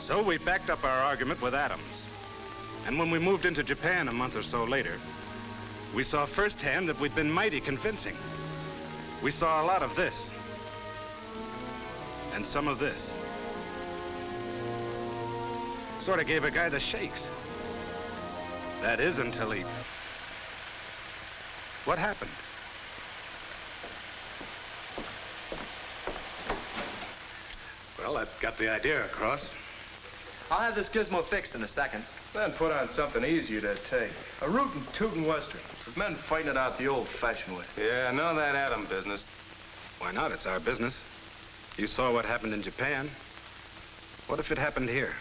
So we backed up our argument with atoms. And when we moved into Japan a month or so later, we saw firsthand that we'd been mighty convincing. We saw a lot of this. And some of this. Sort of gave a guy the shakes. That is until he... What happened? Well, that got the idea across. I'll have this gizmo fixed in a second. Then put on something easier to take. A rootin' tootin' western, with men fighting it out the old-fashioned way. Yeah, none of that atom business. Why not? It's our business. You saw what happened in Japan. What if it happened here?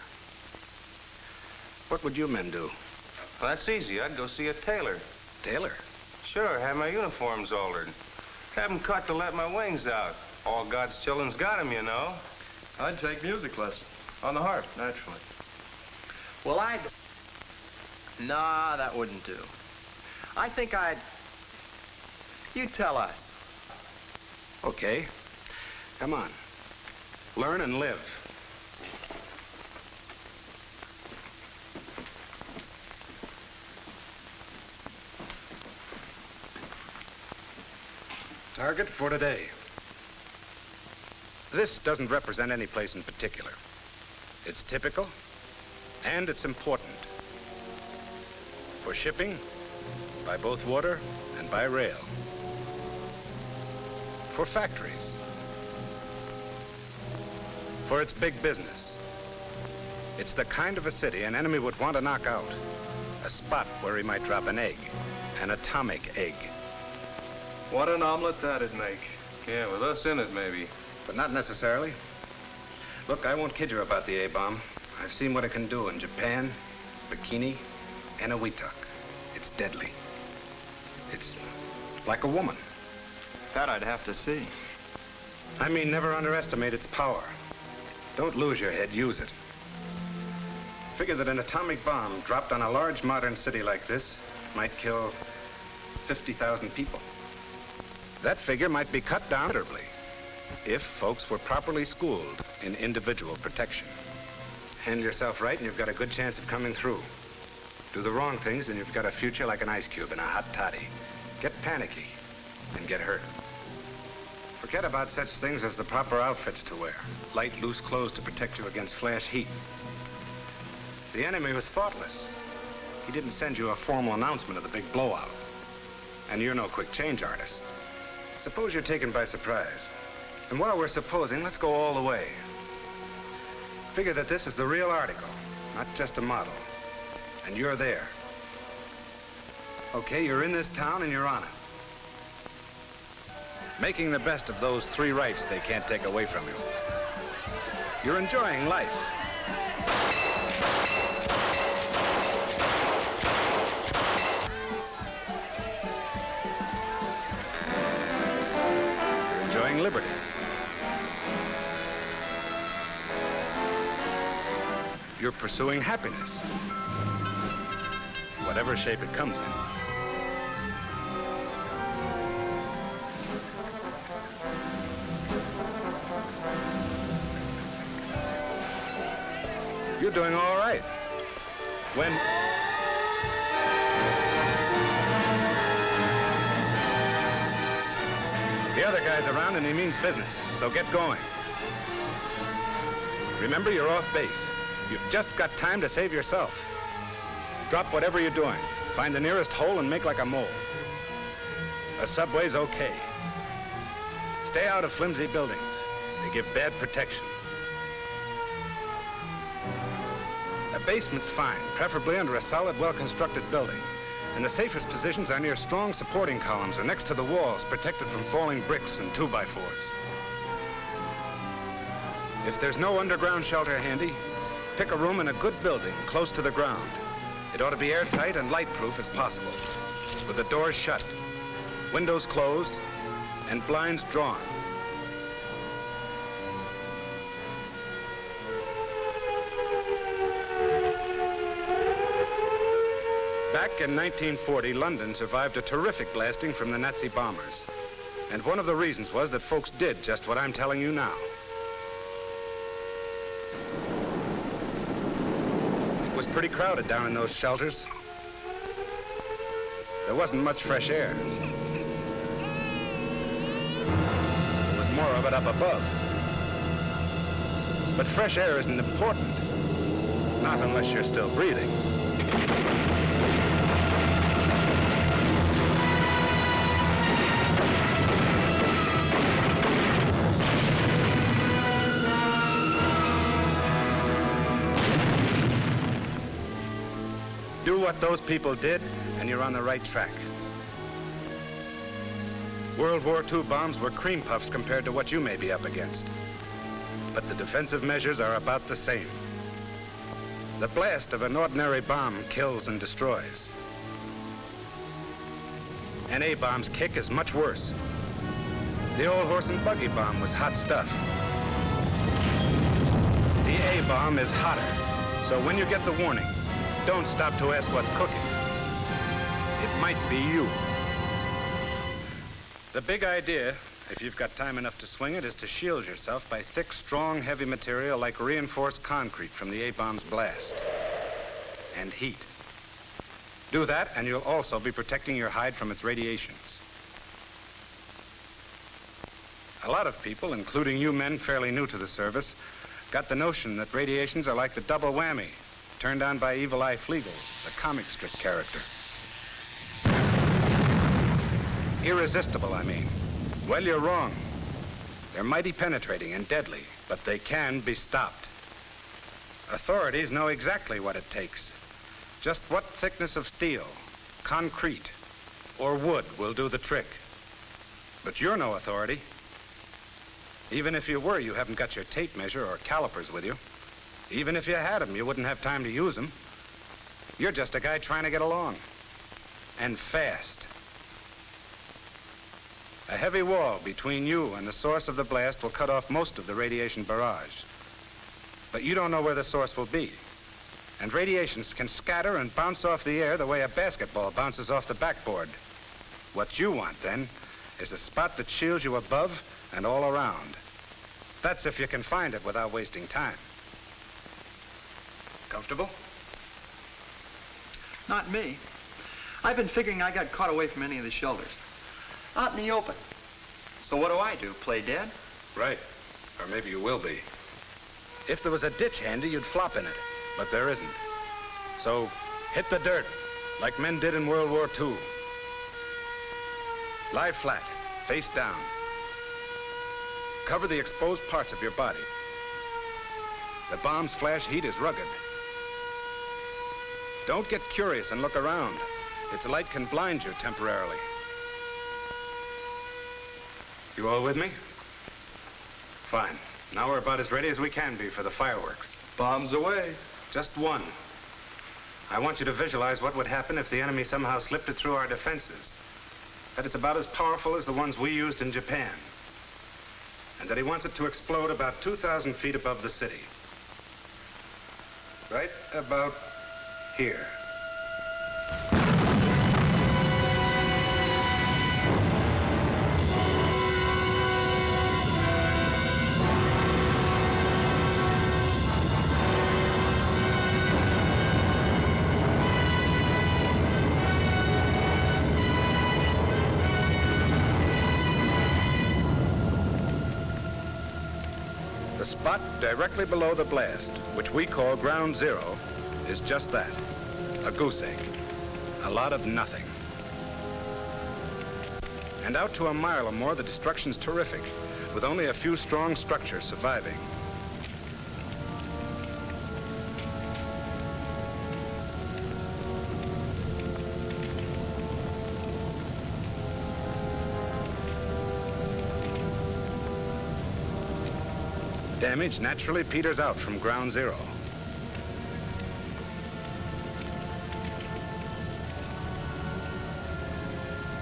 What would you men do? Well, that's easy. I'd go see a tailor. Tailor? Sure, have my uniforms altered. Have them cut to let my wings out. All God's children's got them, you know. I'd take music lessons. On the harp, naturally. Well, Nah, that wouldn't do. I think I'd... You tell us. Okay. Come on. Learn and live. Target for today. This doesn't represent any place in particular. It's typical, and it's important. For shipping, by both water and by rail. For factories. For its big business. It's the kind of a city an enemy would want to knock out. A spot where he might drop an egg, an atomic egg. What an omelet that'd make. Yeah, with us in it, maybe. But not necessarily. Look, I won't kid you about the A-bomb. I've seen what it can do in Japan, Bikini, and Awitak. It's deadly. It's like a woman. That I'd have to see. I mean, never underestimate its power. Don't lose your head, use it. Figure that an atomic bomb dropped on a large modern city like this might kill 50,000 people. That figure might be cut down considerably if folks were properly schooled in individual protection. Handle yourself right and you've got a good chance of coming through. Do the wrong things and you've got a future like an ice cube in a hot toddy. Get panicky and get hurt. Forget about such things as the proper outfits to wear. Light, loose clothes to protect you against flash heat. The enemy was thoughtless. He didn't send you a formal announcement of the big blowout. And you're no quick change artist. Suppose you're taken by surprise. And while we're supposing, let's go all the way. Figure that this is the real article, not just a model. And you're there. Okay, you're in this town and you're on it. Making the best of those 3 rights they can't take away from you. You're enjoying life. You're enjoying liberty. You're pursuing happiness, whatever shape it comes in. You're doing all right. When... The other guy's around and he means business, so get going. Remember, you're off base. You've just got time to save yourself. Drop whatever you're doing. Find the nearest hole and make like a mole. A subway's okay. Stay out of flimsy buildings. They give bad protection. A basement's fine, preferably under a solid, well-constructed building. And the safest positions are near strong supporting columns or next to the walls, protected from falling bricks and 2x4s. If there's no underground shelter handy, pick a room in a good building close to the ground. It ought to be airtight and light-proof as possible, with the doors shut, windows closed, and blinds drawn. Back in 1940, London survived a terrific blasting from the Nazi bombers. And one of the reasons was that folks did just what I'm telling you now. pretty crowded down in those shelters. There wasn't much fresh air. There was more of it up above. But fresh air isn't important. Not unless you're still breathing. Do what those people did, and you're on the right track. World War II bombs were cream puffs compared to what you may be up against. But the defensive measures are about the same. The blast of an ordinary bomb kills and destroys. An A-bomb's kick is much worse. The old horse and buggy bomb was hot stuff. The A-bomb is hotter, so when you get the warning, don't stop to ask what's cooking. It might be you. The big idea, if you've got time enough to swing it, is to shield yourself by thick, strong, heavy material like reinforced concrete from the A-bomb's blast. And heat. Do that, and you'll also be protecting your hide from its radiations. A lot of people, including you men fairly new to the service, got the notion that radiations are like the double whammy turned on by Evil Eye Flegel, the comic strip character. Irresistible, I mean. Well, you're wrong. They're mighty penetrating and deadly, but they can be stopped. Authorities know exactly what it takes. Just what thickness of steel, concrete, or wood will do the trick. But you're no authority. Even if you were, you haven't got your tape measure or calipers with you. Even if you had them, you wouldn't have time to use them. You're just a guy trying to get along. And fast. A heavy wall between you and the source of the blast will cut off most of the radiation barrage. But you don't know where the source will be. And radiations can scatter and bounce off the air the way a basketball bounces off the backboard. What you want, then, is a spot that shields you above and all around. That's if you can find it without wasting time. Comfortable? Not me. I've been figuring I got caught away from any of the shelters. Out in the open. So what do? Play dead? Right. Or maybe you will be. If there was a ditch handy, you'd flop in it. But there isn't. So hit the dirt, like men did in World War II. Lie flat, face down. Cover the exposed parts of your body. The bomb's flash heat is rugged. Don't get curious and look around. Its light can blind you temporarily. You all with me? Fine. Now we're about as ready as we can be for the fireworks. Bombs away. Just one. I want you to visualize what would happen if the enemy somehow slipped it through our defenses. That it's about as powerful as the ones we used in Japan. And that he wants it to explode about 2,000 feet above the city. Right about here. The spot directly below the blast, which we call ground zero, is just that, a goose egg, a lot of nothing. And out to a mile or more, the destruction's terrific, with only a few strong structures surviving. Damage naturally peters out from ground zero.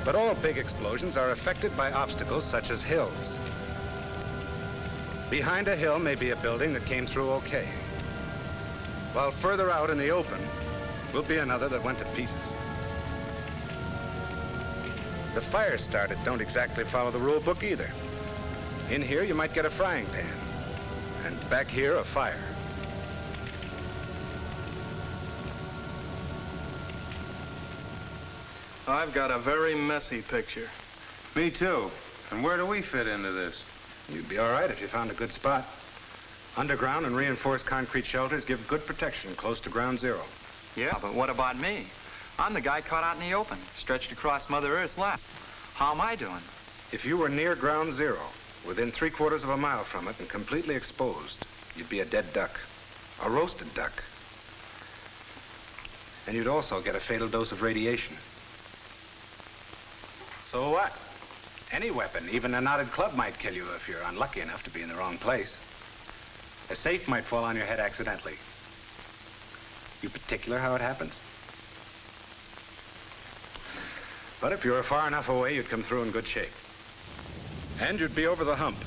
But all big explosions are affected by obstacles such as hills. Behind a hill may be a building that came through okay, while further out in the open will be another that went to pieces. The fires started don't exactly follow the rule book either. In here you might get a frying pan, and back here a fire. I've got a very messy picture. Me too. And where do we fit into this? You'd be all right if you found a good spot. Underground and reinforced concrete shelters give good protection close to ground zero. Yeah, but what about me? I'm the guy caught out in the open, stretched across Mother Earth's lap. How am I doing? If you were near ground zero, within 3/4 of a mile from it and completely exposed, you'd be a dead duck, a roasted duck. And you'd also get a fatal dose of radiation. So what? Any weapon, even a knotted club, might kill you if you're unlucky enough to be in the wrong place. A safe might fall on your head accidentally. You particular how it happens? But if you were far enough away, you'd come through in good shape. And you'd be over the hump.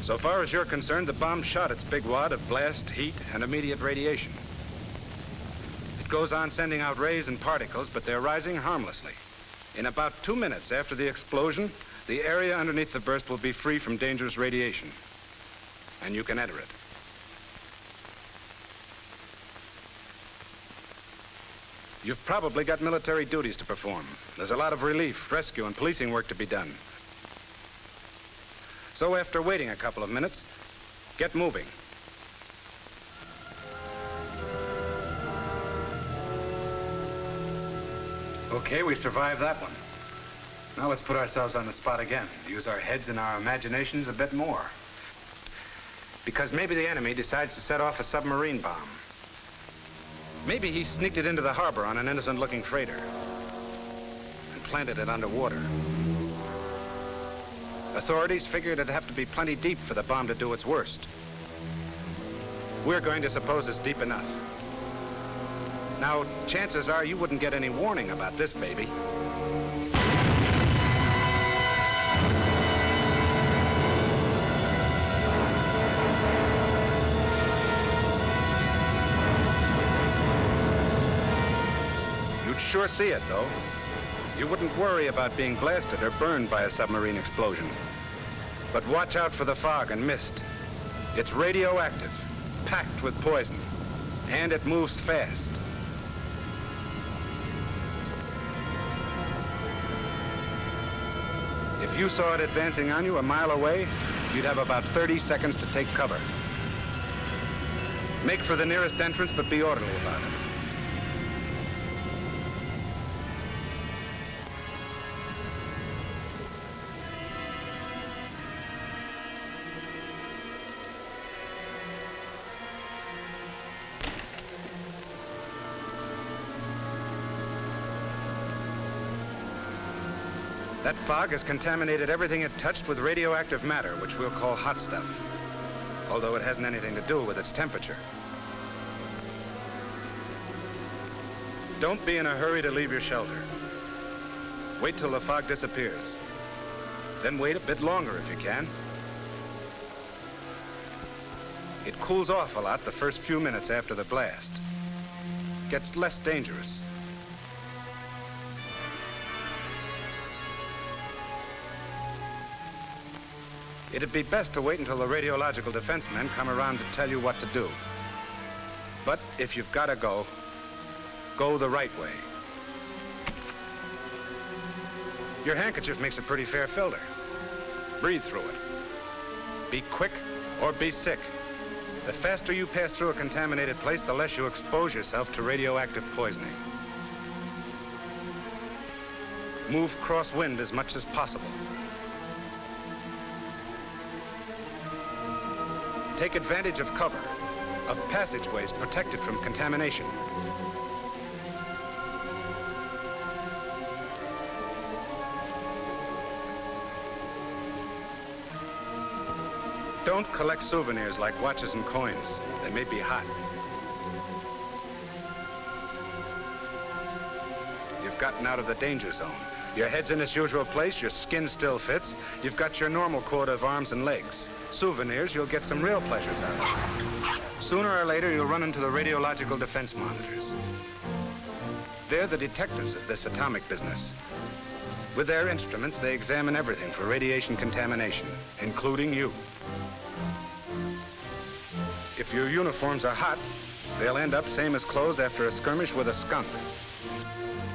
So far as you're concerned, the bomb shot its big wad of blast, heat, and immediate radiation. It goes on sending out rays and particles, but they're rising harmlessly. In about 2 minutes after the explosion, the area underneath the burst will be free from dangerous radiation. And you can enter it. You've probably got military duties to perform. There's a lot of relief, rescue, and policing work to be done. So after waiting a couple of minutes, get moving. Okay, we survived that one. Now let's put ourselves on the spot again. Use our heads and our imaginations a bit more. Because maybe the enemy decides to set off a submarine bomb. Maybe he sneaked it into the harbor on an innocent-looking freighter and planted it underwater. Authorities figured it'd have to be plenty deep for the bomb to do its worst. We're going to suppose it's deep enough. Now, chances are you wouldn't get any warning about this baby. You'd sure see it, though. You wouldn't worry about being blasted or burned by a submarine explosion. But watch out for the fog and mist. It's radioactive, packed with poison, and it moves fast. If you saw it advancing on you a mile away, you'd have about 30 seconds to take cover. Make for the nearest entrance, but be orderly about it. That fog has contaminated everything it touched with radioactive matter, which we'll call hot stuff, although it hasn't anything to do with its temperature. Don't be in a hurry to leave your shelter. Wait till the fog disappears. Then wait a bit longer if you can. It cools off a lot the first few minutes after the blast. Gets less dangerous. It'd be best to wait until the radiological defense men come around to tell you what to do. But if you've got to go, go the right way. Your handkerchief makes a pretty fair filter. Breathe through it. Be quick or be sick. The faster you pass through a contaminated place, the less you expose yourself to radioactive poisoning. Move crosswind as much as possible. Take advantage of cover, of passageways protected from contamination. Don't collect souvenirs like watches and coins. They may be hot. You've gotten out of the danger zone. Your head's in its usual place, your skin still fits. You've got your normal quota of arms and legs. Souvenirs, you'll get some real pleasures out of. Sooner or later, you'll run into the radiological defense monitors. They're the detectives of this atomic business. With their instruments, they examine everything for radiation contamination, including you. If your uniforms are hot, they'll end up same as clothes after a skirmish with a skunk.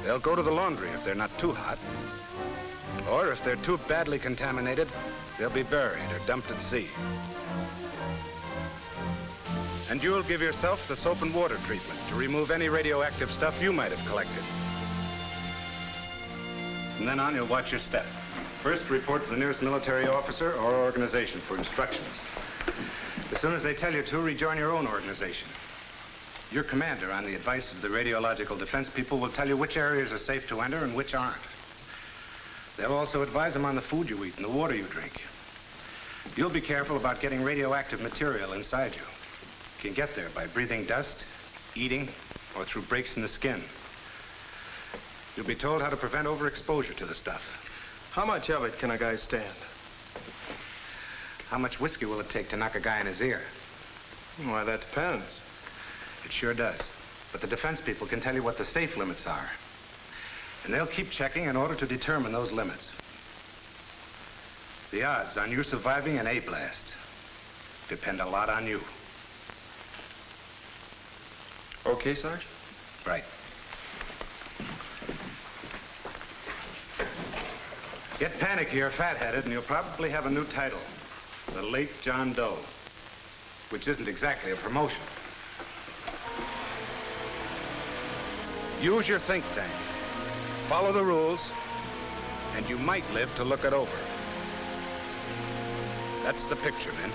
They'll go to the laundry if they're not too hot. Or if they're too badly contaminated, they'll be buried or dumped at sea. And you'll give yourself the soap and water treatment to remove any radioactive stuff you might have collected. From then on, you'll watch your step. First, report to the nearest military officer or organization for instructions. As soon as they tell you to, rejoin your own organization. Your commander, on the advice of the radiological defense people, will tell you which areas are safe to enter and which aren't. They'll also advise them on the food you eat and the water you drink. You'll be careful about getting radioactive material inside you. You can get there by breathing dust, eating, or through breaks in the skin. You'll be told how to prevent overexposure to the stuff. How much of it can a guy stand? How much whiskey will it take to knock a guy in his ear? Why, that depends. It sure does. But the defense people can tell you what the safe limits are. And they'll keep checking in order to determine those limits. The odds on you surviving an A-blast depend a lot on you. Okay, Sarge? Right. Get panicky or fat-headed, and you'll probably have a new title. The Late John Doe. Which isn't exactly a promotion. Use your think tank. Follow the rules, and you might live to look it over. That's the picture, men.